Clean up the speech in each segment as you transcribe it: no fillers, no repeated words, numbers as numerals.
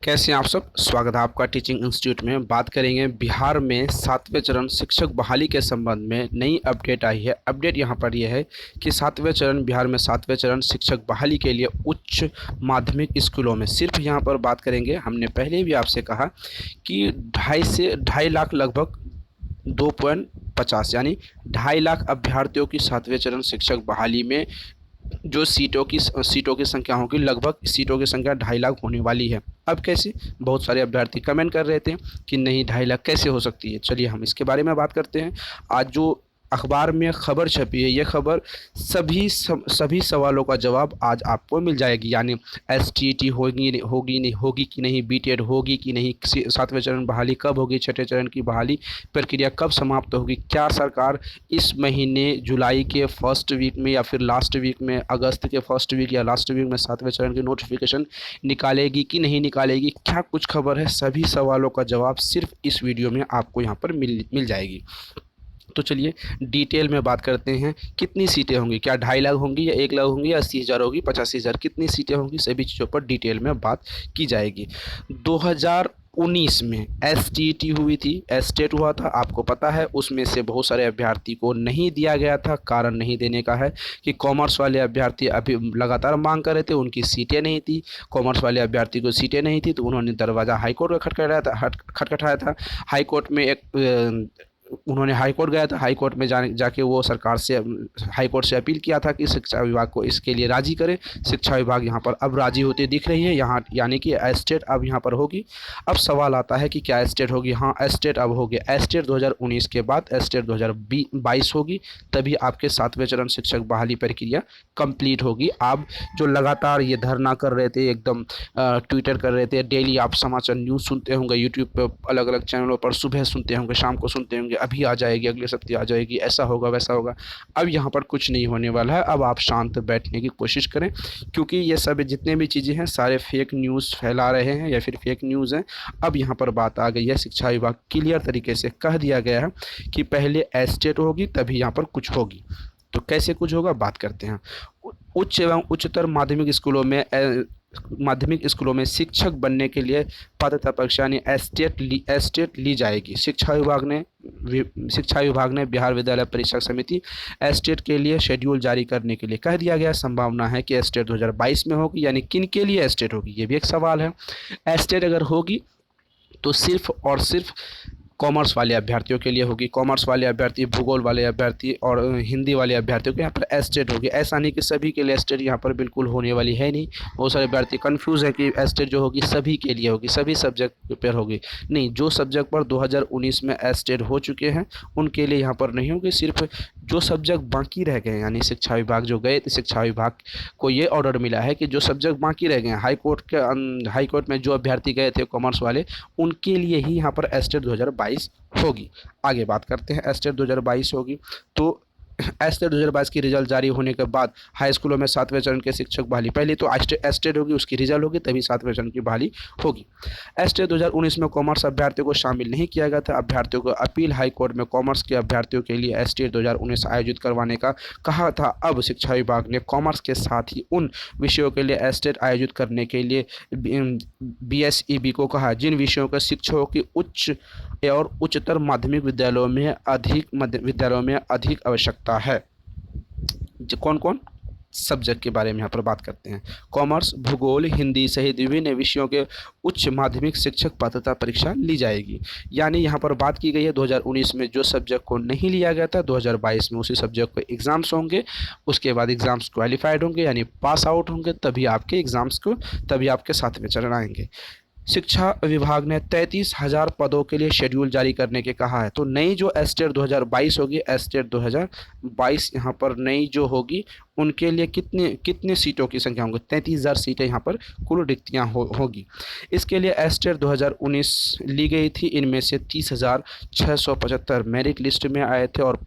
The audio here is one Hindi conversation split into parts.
कैसे हैं आप सब। स्वागत है आपका टीचिंग इंस्टीट्यूट में। बात करेंगे बिहार में 7वें चरण शिक्षक बहाली के संबंध में नई अपडेट आई है। अपडेट यहाँ पर यह है कि 7वें चरण बिहार में 7वें चरण शिक्षक बहाली के लिए उच्च माध्यमिक स्कूलों में सिर्फ यहाँ पर बात करेंगे। हमने पहले भी आपसे कहा कि 2.5 लाख लगभग 2.50 यानी 2.5 लाख अभ्यर्थियों की 7वें चरण शिक्षक बहाली में जो सीटों की संख्या होगी, लगभग सीटों की संख्या 2.5 लाख होने वाली है। अब कैसे, बहुत सारे अभ्यर्थी कमेंट कर रहे थे कि नहीं 2.5 लाख कैसे हो सकती है। चलिए हम इसके बारे में बात करते हैं। आज जो अखबार में खबर छपी है, ये खबर सभी सवालों का जवाब आज आपको मिल जाएगी। यानी एसटीईटी होगी कि नहीं, बीटेड होगी कि नहीं, 7वें चरण बहाली कब होगी, 6ठे चरण की बहाली प्रक्रिया कब समाप्त होगी, क्या सरकार इस महीने जुलाई के फर्स्ट वीक में या फिर लास्ट वीक में, अगस्त के फर्स्ट वीक या लास्ट वीक में 7वें चरण की नोटिफिकेशन निकालेगी कि नहीं निकालेगी, क्या कुछ खबर है। सभी सवालों का जवाब सिर्फ इस वीडियो में आपको यहाँ पर मिल जाएगी। तो चलिए डिटेल में बात करते हैं। कितनी सीटें होंगी, क्या 2.5 लाख होंगी या 1 लाख होंगी या 80,000 होगी, 85,000, कितनी सीटें होंगी, सभी चीज़ों पर डिटेल में बात की जाएगी। 2019 में एसटीईटी हुई थी, एस्टेट हुआ था, आपको पता है। उसमें से बहुत सारे अभ्यर्थी को नहीं दिया गया था। कारण नहीं देने का है कि कॉमर्स वाले अभ्यर्थी अभी लगातार मांग कर रहे थे, उनकी सीटें नहीं थी। कॉमर्स वाले अभ्यर्थी को सीटें नहीं थी तो उन्होंने दरवाज़ा हाईकोर्ट का खटखटाया था। हाईकोर्ट में उन्होंने हाईकोर्ट गया था। हाईकोर्ट में जाके वो सरकार से, हाईकोर्ट से अपील किया था कि शिक्षा विभाग को इसके लिए राज़ी करे। शिक्षा विभाग यहाँ पर अब राज़ी होते दिख रही है, यहाँ यानी कि एस्टेट अब यहाँ पर होगी। अब सवाल आता है कि क्या एस्टेट होगी। हाँ, एस्टेट अब होगी। एस्टेट 2019 के बाद एस्टेट 2022 होगी, तभी आपके 7वें चरण शिक्षक बहाली प्रक्रिया कंप्लीट होगी। आप जो लगातार ये धरना कर रहे थे, एकदम ट्विटर कर रहे थे, डेली आप समाचार न्यूज़ सुनते होंगे, यूट्यूब पर अलग अलग चैनलों पर सुबह सुनते होंगे, शाम को सुनते होंगे, अभी आ जाएगी, अगले सप्ताह आ जाएगी, ऐसा होगा वैसा होगा। अब यहाँ पर कुछ नहीं होने वाला है। अब आप शांत बैठने की कोशिश करें, क्योंकि ये सब जितने भी चीज़ें हैं सारे फेक न्यूज़ फैला रहे हैं या फिर फेक न्यूज़ हैं। अब यहाँ पर बात आ गई है, शिक्षा विभाग क्लियर तरीके से कह दिया गया है कि पहले एस्टेट होगी तभी यहाँ पर कुछ होगी। तो कैसे कुछ होगा बात करते हैं। उच्च एवं उच्चतर माध्यमिक स्कूलों में शिक्षक बनने के लिए पात्रता परीक्षा यानी एस्टेट ली जाएगी। शिक्षा विभाग ने बिहार विद्यालय परीक्षा समिति एस्टेट के लिए शेड्यूल जारी करने के लिए कह दिया गया। संभावना है कि एस्टेट 2022 में होगी। यानी किन के लिए एस्टेट होगी, ये भी एक सवाल है। एस्टेट अगर होगी तो सिर्फ और सिर्फ कॉमर्स वाले अभ्यर्थियों के लिए होगी। कॉमर्स वाले अभ्यर्थी, भूगोल वाले अभ्यर्थी और हिंदी वाले अभ्यर्थियों के यहाँ पर एस्टेट होगी। ऐसा नहीं कि सभी के लिए एस्टेट यहाँ पर बिल्कुल होने वाली है नहीं। बहुत सारे अभ्यर्थी कंफ्यूज है कि एस्टेट जो होगी सभी के लिए होगी, सभी सब्जेक्ट पर होगी। नहीं, जो सब्जेक्ट पर 2019 में एस्टेट हो चुके हैं उनके लिए यहाँ पर नहीं होगी। सिर्फ जो सब्जेक्ट बाकी रह गए, यानी शिक्षा विभाग जो गए थे, शिक्षा विभाग को ये ऑर्डर मिला है कि जो सब्जेक्ट बाकी रह गए हैं, हाईकोर्ट में जो अभ्यर्थी गए थे कॉमर्स वाले, उनके लिए ही यहाँ पर एस्टेट 2022 होगी। आगे बात करते हैं। एस्टेट 2022 होगी तो एस्टेट 2022 की रिजल्ट जारी होने के बाद हाई स्कूलों में 7वें चरण के शिक्षक बहाली, पहले तो एस्टेट होगी, उसकी रिजल्ट होगी, तभी 7वें चरण की बहाली होगी। एस्टेट 2019 में कॉमर्स अभ्यर्थियों को शामिल नहीं किया गया था। अभ्यर्थियों को अपील हाई कोर्ट में कॉमर्स के अभ्यर्थियों के लिए एस्टेट 2019 आयोजित करवाने का कहा था। अब शिक्षा विभाग ने कॉमर्स के साथ ही उन विषयों के लिए एस्टेट आयोजित करने के लिए BSEB को कहा जिन विषयों के शिक्षकों की उच्च और उच्चतर माध्यमिक विद्यालयों में अधिक आवश्यकता है। कौन कौन सब्जेक्ट के बारे में यहाँ पर बात करते हैं। कॉमर्स, भूगोल, हिंदी सहित विभिन्न विषयों के उच्च माध्यमिक शिक्षक पात्रता परीक्षा ली जाएगी। यानी यहाँ पर बात की गई है 2019 में जो सब्जेक्ट को नहीं लिया गया था, 2022 में उसी सब्जेक्ट को एग्ज़ाम्स होंगे, उसके बाद एग्ज़ाम्स क्वालिफाइड होंगे यानी पास आउट होंगे, तभी आपके 7वें चरण आएंगे। शिक्षा विभाग ने 33,000 पदों के लिए शेड्यूल जारी करने के कहा है। तो नई जो एस्टेट 2022 होगी, एस्टेट 2022 यहाँ पर नई जो होगी उनके लिए कितने सीटों की संख्या होंगी, 33,000 सीटें यहाँ पर कुल रिक्तियाँ होगी। इसके लिए एस्टेट 2019 ली गई थी। इनमें से 30,675 मेरिट लिस्ट में आए थे और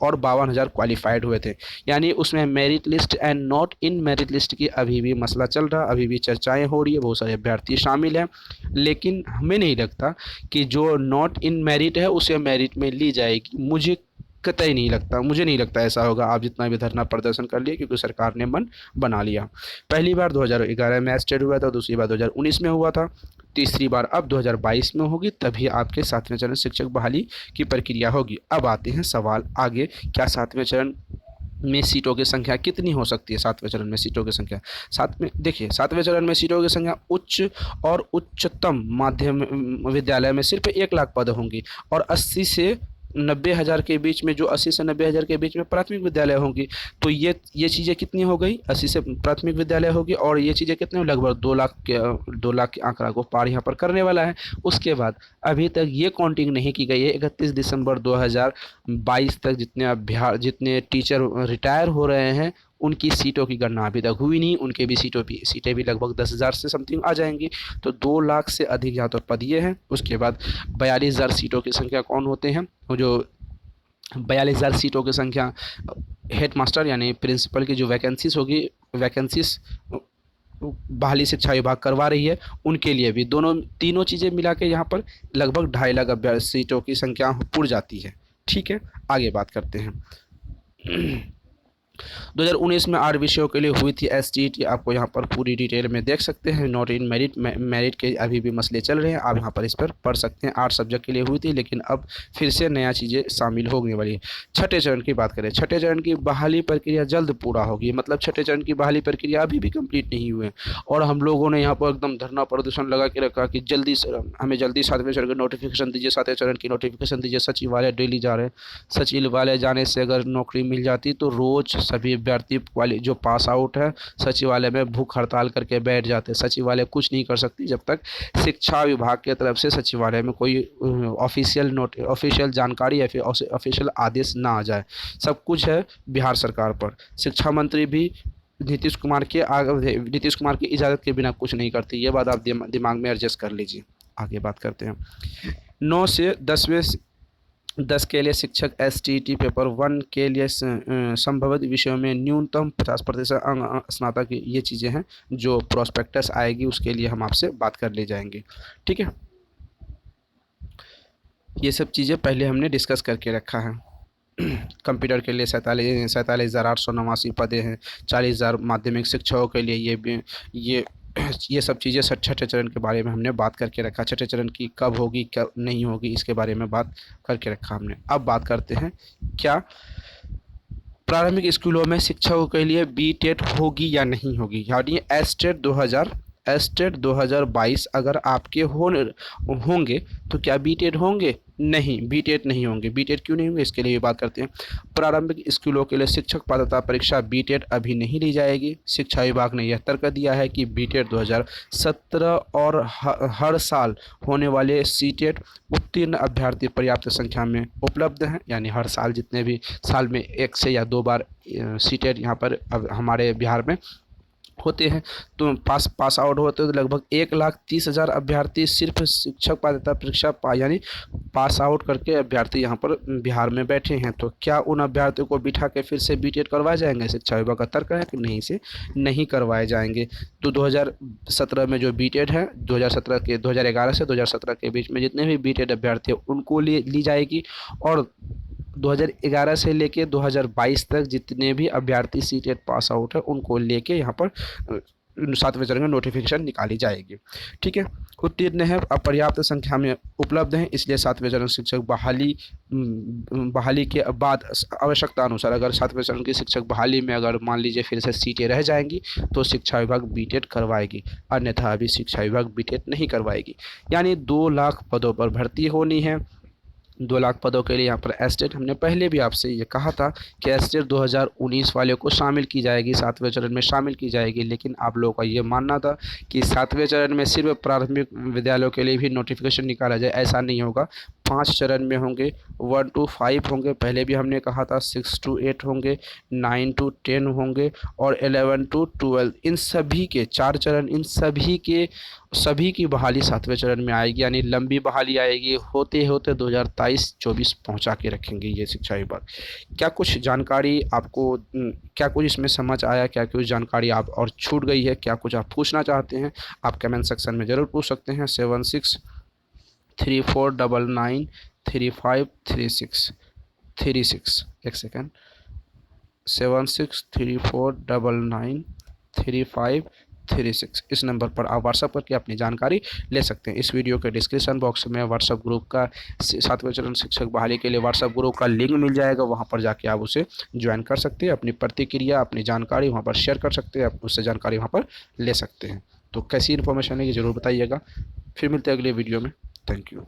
52,000 क्वालिफाइड हुए थे। यानी उसमें merit list and not in merit list की अभी भी मसला चल रहा, अभी भी चर्चाएं हो रही है, बहुत सारे अभ्यर्थी शामिल हैं। लेकिन हमें नहीं लगता कि जो नॉट इन मेरिट है उसे मेरिट में ली जाएगी। मुझे कतई नहीं लगता, मुझे नहीं लगता ऐसा होगा। आप जितना भी धरना प्रदर्शन कर लिए, क्योंकि सरकार ने मन बना लिया। पहली बार 2011 में एस्टेट हुआ था, दूसरी बार 2019 में हुआ था, तीसरी बार अब 2022 में होगी, तभी आपके 7वें चरण शिक्षक बहाली की प्रक्रिया होगी। अब आते हैं सवाल आगे, क्या 7वें चरण में सीटों की संख्या कितनी हो सकती है? 7वें चरण में सीटों की संख्या, देखिए 7वें चरण में सीटों की संख्या उच्च और उच्चतम माध्यम विद्यालय में सिर्फ 1 लाख पद होंगी, और 80 से 90 हज़ार के बीच में, जो 80 से 90 हज़ार के बीच में प्राथमिक विद्यालय होंगी। तो ये चीज़ें कितनी हो गई? 80 से प्राथमिक विद्यालय होगी, और ये चीज़ें कितने, लगभग 2 लाख के आंकड़ा को पार यहाँ पर करने वाला है। उसके बाद अभी तक ये काउंटिंग नहीं की गई है 31 दिसंबर 2022 तक जितने टीचर रिटायर हो रहे हैं उनकी सीटों की गणना अभी तक हुई नहीं। उनके भी सीटें भी लगभग 10,000 से समथिंग आ जाएंगी। तो 2 लाख से अधिक यहाँ तो पद ये हैं। उसके बाद 42,000 सीटों की संख्या कौन होते हैं? वो जो 42,000 सीटों की संख्या हेड मास्टर यानी प्रिंसिपल की जो वैकेंसीज बहाली शिक्षा विभाग करवा रही है, उनके लिए भी तीनों चीज़ें मिला के यहाँ पर लगभग 2.5 लाख सीटों की संख्या पुर जाती है। ठीक है, आगे बात करते हैं। 2019 में 8 विषयों के लिए हुई थी एसटीईटी, आपको यहाँ पर पूरी डिटेल में देख सकते हैं। नॉट इन मेरिट के अभी भी मसले चल रहे हैं, आप यहाँ पर इस पर पढ़ सकते हैं। 8 सब्जेक्ट के लिए हुई थी, लेकिन अब फिर से नया चीज़ें शामिल होने वाली है। छठे चरण की बात करें, छठे चरण की बहाली प्रक्रिया जल्द पूरा होगी, मतलब छठे चरण की बहाली प्रक्रिया अभी भी कंप्लीट नहीं हुई है, और हम लोगों ने यहाँ पर एकदम धरना प्रदर्शन लगा के रखा कि हमें जल्दी 7वें चरण का नोटिफिकेशन दीजिए, 7वें चरण की नोटिफिकेशन दीजिए। सचिवालय डेली जा रहे हैं, सचिवालय जाने से अगर नौकरी मिल जाती तो रोज़ सभी अभ्यर्थी वाले जो पास आउट है सचिवालय में भूख हड़ताल करके बैठ जाते। सचिवालय कुछ नहीं कर सकती जब तक शिक्षा विभाग की तरफ से सचिवालय में कोई ऑफिशियल जानकारी या फिर ऑफिशियल आदेश ना आ जाए। सब कुछ है बिहार सरकार पर। शिक्षा मंत्री भी नीतीश कुमार की इजाज़त के बिना कुछ नहीं करती। ये बात आप दिमाग में एडजस्ट कर लीजिए। आगे बात करते हैं। 9 से 10 के लिए शिक्षक एसटीईटी पेपर 1 के लिए संभवित विषयों में न्यूनतम 50% स्नातक, ये चीज़ें हैं जो प्रोस्पेक्टस आएगी उसके लिए हम आपसे बात कर ले जाएंगे। ठीक है, ये सब चीज़ें पहले हमने डिस्कस करके रखा है। कंप्यूटर के लिए 47,889 पदें हैं। 40,000 माध्यमिक शिक्षकों के लिए ये सब चीज़ें छठे चरण के बारे में हमने बात करके रखा। छठे चरण की कब होगी कब नहीं होगी इसके बारे में बात करके रखा हमने। अब बात करते हैं, क्या प्रारंभिक स्कूलों में शिक्षकों के लिए बीटेट होगी या नहीं होगी, यानी एस्टेट 2022 अगर आपके होंगे तो क्या बीटेट होंगे? नहीं, बीटेट नहीं होंगे। बीटेट क्यों नहीं होंगे इसके लिए भी बात करते हैं। प्रारंभिक स्कूलों के लिए शिक्षक पात्रता परीक्षा बीटेट अभी नहीं ली जाएगी। शिक्षा विभाग ने यह तर्क दिया है कि बीटेट 2017 और हर साल होने वाले सीटेट उत्तीर्ण अभ्यर्थी पर्याप्त संख्या में उपलब्ध हैं, यानी हर साल जितने भी साल में 1 से या 2 बार सीटेट यहाँ पर अब हमारे बिहार में होते हैं, तो पास आउट होते हैं। तो लगभग 1,30,000 अभ्यर्थी सिर्फ शिक्षक पात्रता परीक्षा यानी पास आउट करके अभ्यर्थी यहाँ पर बिहार में बैठे हैं। तो क्या उन अभ्यर्थियों को बिठा के फिर से बीटेट करवाए जाएंगे? शिक्षा विभाग का तर्क है कि नहीं करवाए जाएंगे। तो 2017 में जो बीटेट है 2011 से 2017 के बीच में जितने भी बीटेट अभ्यर्थी हैं उनको ली जाएगी, और 2011 से लेके 2022 तक जितने भी अभ्यर्थी सीटेट पास आउट है उनको लेके यहाँ पर 7वें चरण में नोटिफिकेशन निकाली जाएगी। ठीक है, उत्तीर्ण है अपर्याप्त संख्या में उपलब्ध हैं, इसलिए 7वें चरण शिक्षक बहाली के बाद आवश्यकता अनुसार अगर 7वें चरण की शिक्षक बहाली में अगर मान लीजिए फिर से सीटें रह जाएंगी तो शिक्षा विभाग बीटेट करवाएगी, अन्यथा अभी शिक्षा विभाग बीटेट नहीं करवाएगी। यानी 2 लाख पदों पर भर्ती होनी है। 2 लाख पदों के लिए यहाँ पर एस्टेट, हमने पहले भी आपसे ये कहा था कि एस्टेट 2019 वाले को शामिल की जाएगी, 7वें चरण में शामिल की जाएगी, लेकिन आप लोगों का ये मानना था कि 7वें चरण में सिर्फ प्राथमिक विद्यालयों के लिए भी नोटिफिकेशन निकाला जाए। ऐसा नहीं होगा, 5 चरण में होंगे, 1 to 5 होंगे, पहले भी हमने कहा था 6 to 8 होंगे, 9 to 10 होंगे और 11 to 12। इन सभी के 4 चरण, इन सभी की बहाली 7वें चरण में आएगी, यानी लंबी बहाली आएगी। होते होते 2023-24 पहुंचा के रखेंगे ये शिक्षा विभाग। क्या कुछ जानकारी आपको, क्या कुछ इसमें समझ आया, क्या कुछ जानकारी आप और छूट गई है, क्या कुछ आप पूछना चाहते हैं, आप कमेंट सेक्शन में ज़रूर पूछ सकते हैं। 7634993536 36, एक सेकेंड, 7634993536, इस नंबर पर आप व्हाट्सअप करके अपनी जानकारी ले सकते हैं। इस वीडियो के डिस्क्रिप्शन बॉक्स में व्हाट्सअप ग्रुप का 7वें चरण शिक्षक बहाली के लिए व्हाट्सअप ग्रुप का लिंक मिल जाएगा, वहाँ पर जाके आप उसे ज्वाइन कर सकते हैं, अपनी प्रतिक्रिया अपनी जानकारी वहाँ पर शेयर कर सकते हैं, आप उससे जानकारी वहाँ पर ले सकते हैं। तो कैसी इन्फॉर्मेशन है ये ज़रूर बताइएगा। फिर मिलते हैं अगले वीडियो में। Thank you.